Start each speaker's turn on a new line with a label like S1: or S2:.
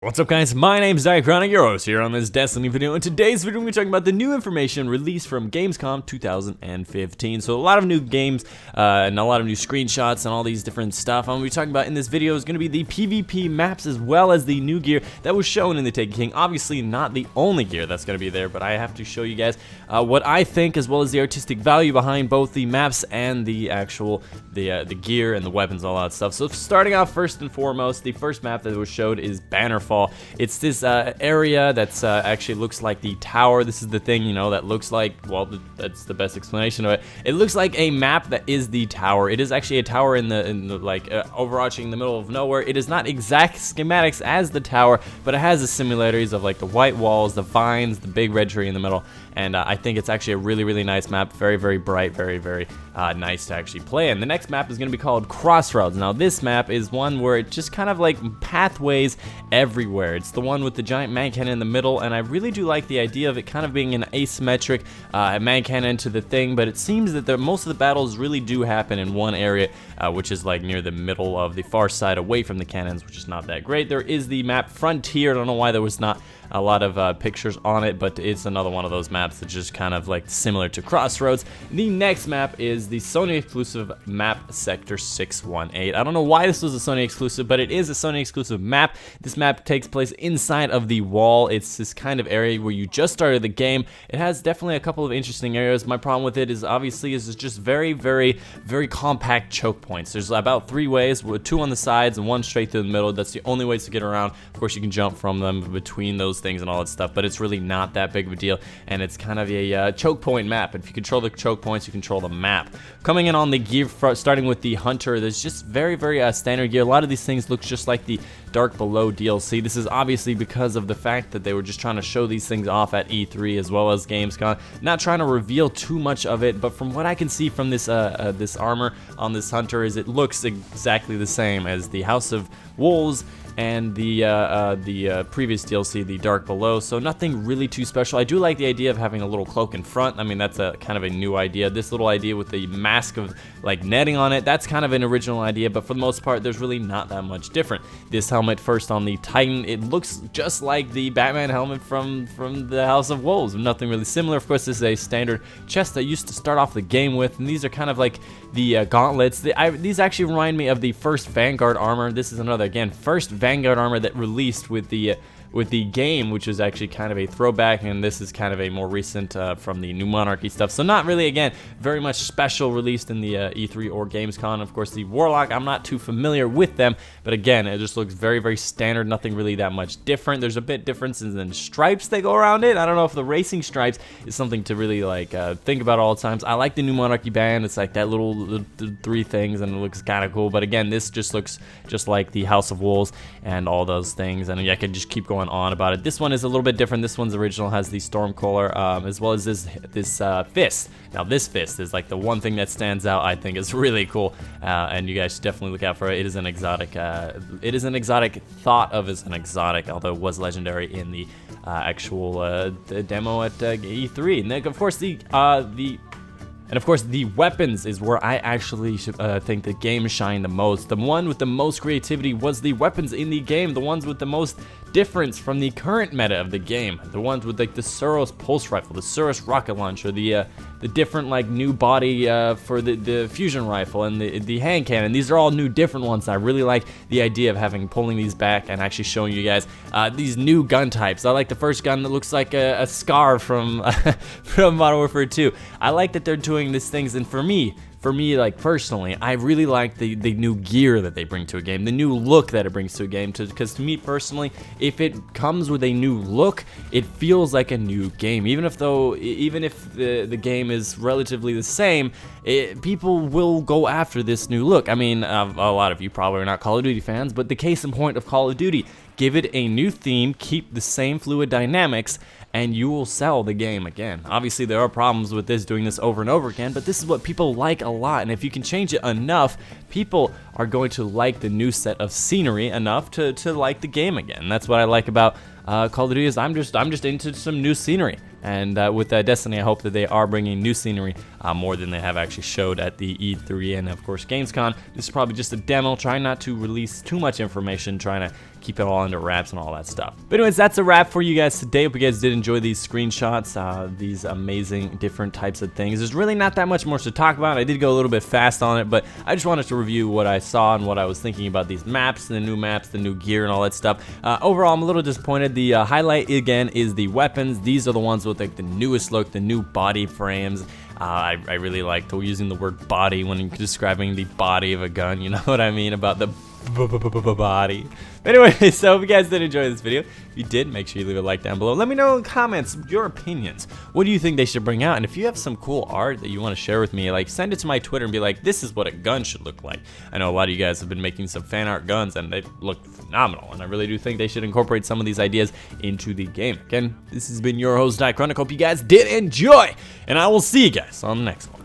S1: What's up, guys? My name's Diachronic, your host here on this Destiny video. In today's video, we're going to be talking about the new information released from Gamescom 2015. So a lot of new games and a lot of new screenshots and all these different stuff. I'm going to be talking about in this video is going to be the PvP maps as well as the new gear that was shown in the Taken King. Obviously not the only gear that's going to be there, but I have to show you guys what I think as well as the artistic value behind both the maps and the actual the gear and the weapons and all that stuff. So starting off first and foremost, the first map that was showed is Bannerfall. It's this area that's actually looks like the tower. This is the thing, you know, that looks like, well, that's the best explanation of it. It looks like a map that is the tower. It is actually a tower in the like overarching the middle of nowhere. It is not exact schematics as the tower, but it has the similarities of like the white walls, the vines, the big red tree in the middle. And I think it's actually a really nice map. Very bright, very nice to actually play. And the next map is going to be called Crossroads. Now this map is one where it just kind of like pathways everywhere. It's the one with the giant man cannon in the middle, and I really do like the idea of it kind of being an asymmetric man cannon to the thing, but it seems that most of the battles really do happen in one area, which is like near the middle of the far side away from the cannons, which is not that great. There is the map Frontier. I don't know why there was not a lot of pictures on it, but it's another one of those maps that's just kind of like similar to Crossroads. The next map is the Sony exclusive map Sector 618. I don't know why this was a Sony exclusive, but it is a Sony exclusive map. This map takes place inside of the wall. It's this kind of area where you just started the game. It has definitely a couple of interesting areas. My problem with it is obviously it's just very compact choke points. There's about 3 ways, with 2 on the sides and 1 straight through the middle. That's the only ways to get around. Of course, you can jump from them between those things and all that stuff, but it's really not that big of a deal, and it's kind of a choke point map. If you control the choke points, you control the map. Coming in on the gear, starting with the Hunter, there's just very standard gear. A lot of these things look just like the Dark Below DLC. This is obviously because of the fact that they were just trying to show these things off at E3 as well as Gamescom, not trying to reveal too much of it, but from what I can see from this this armor on this Hunter is it looks exactly the same as the House of Wolves and the previous DLC, the Dark Below, so nothing really too special. I do like the idea of having a little cloak in front. I mean, that's a kind of a new idea. This little idea with the mask of like netting on it, that's kind of an original idea, but for the most part, there's really not that much different. This helmet first on the Titan, it looks just like the Batman helmet from the House of Wolves. Nothing really similar. Of course, this is a standard chest I used to start off the game with, and these are kind of like the gauntlets. These actually remind me of the first Vanguard armor. This is another, again, first Vanguard armor that released with the game, which is actually kind of a throwback, and this is kind of a more recent from the New Monarchy stuff. So not really, again, very much special released in the E3 or Gamescom. Of course, the Warlock, I'm not too familiar with them, but again, it just looks very standard, nothing really that much different. There's a bit differences in stripes that go around it. I don't know if the racing stripes is something to really like think about all the times. I like the New Monarchy band. It's like that little 3 things, and it looks kind of cool, but again, this just looks just like the House of Wolves and all those things, and I could just keep going on about it. This one is a little bit different. This one's original, has the Stormcaller as well as this fist. Now this fist is like the one thing that stands out. I think is really cool, and you guys should definitely look out for it. It is an exotic. It is an exotic, thought of as an exotic, although it was legendary in the actual the demo at E3. And then, of course, and of course, the weapons is where I actually think the game shined the most. The one with the most creativity was the weapons in the game, the ones with the most difference from the current meta of the game. The ones with like the Suros pulse rifle, the Suros rocket launcher, the different like new body for the fusion rifle, and the hand cannon. These are all new different ones. I really like the idea of pulling these back and actually showing you guys these new gun types. I like the first gun that looks like a Scar from from Modern Warfare 2. I like that they're doing these things, and for me, like personally, I really like the new gear that they bring to a game, the new look that it brings to a game, because to me personally, if it comes with a new look, it feels like a new game. Even if the game is relatively the same, people will go after this new look. I mean, a lot of you probably are not Call of Duty fans, but the case in point of Call of Duty, give it a new theme, keep the same fluid dynamics, and you will sell the game again. Obviously, there are problems with doing this over and over again, but this is what people like a lot, and if you can change it enough, people are going to like the new set of scenery enough to like the game again. That's what I like about Call of Duty, is I'm just into some new scenery. And with Destiny, I hope that they are bringing new scenery more than they have actually showed at the E3 and, of course, Gamescom. This is probably just a demo, trying not to release too much information, trying to keep it all under wraps and all that stuff. But anyways, that's a wrap for you guys today. Hope you guys did enjoy these screenshots, these amazing different types of things. There's really not that much more to talk about. I did go a little bit fast on it, but I just wanted to review what I saw and what I was thinking about these maps, the new gear, and all that stuff. Overall, I'm a little disappointed. The highlight, again, is the weapons. These are the ones with like the newest look, the new body frames. I really like using the word body when describing the body of a gun. You know what I mean about the body. But anyway, so if you guys did enjoy this video, if you did, make sure you leave a like down below. Let me know in the comments your opinions. What do you think they should bring out? And if you have some cool art that you want to share with me, like send it to my Twitter and be like, this is what a gun should look like. I know a lot of you guys have been making some fan art guns and they look phenomenal, and I really do think they should incorporate some of these ideas into the game. Again, this has been your host, Chronic. Hope you guys did enjoy, and I will see you guys on the next one.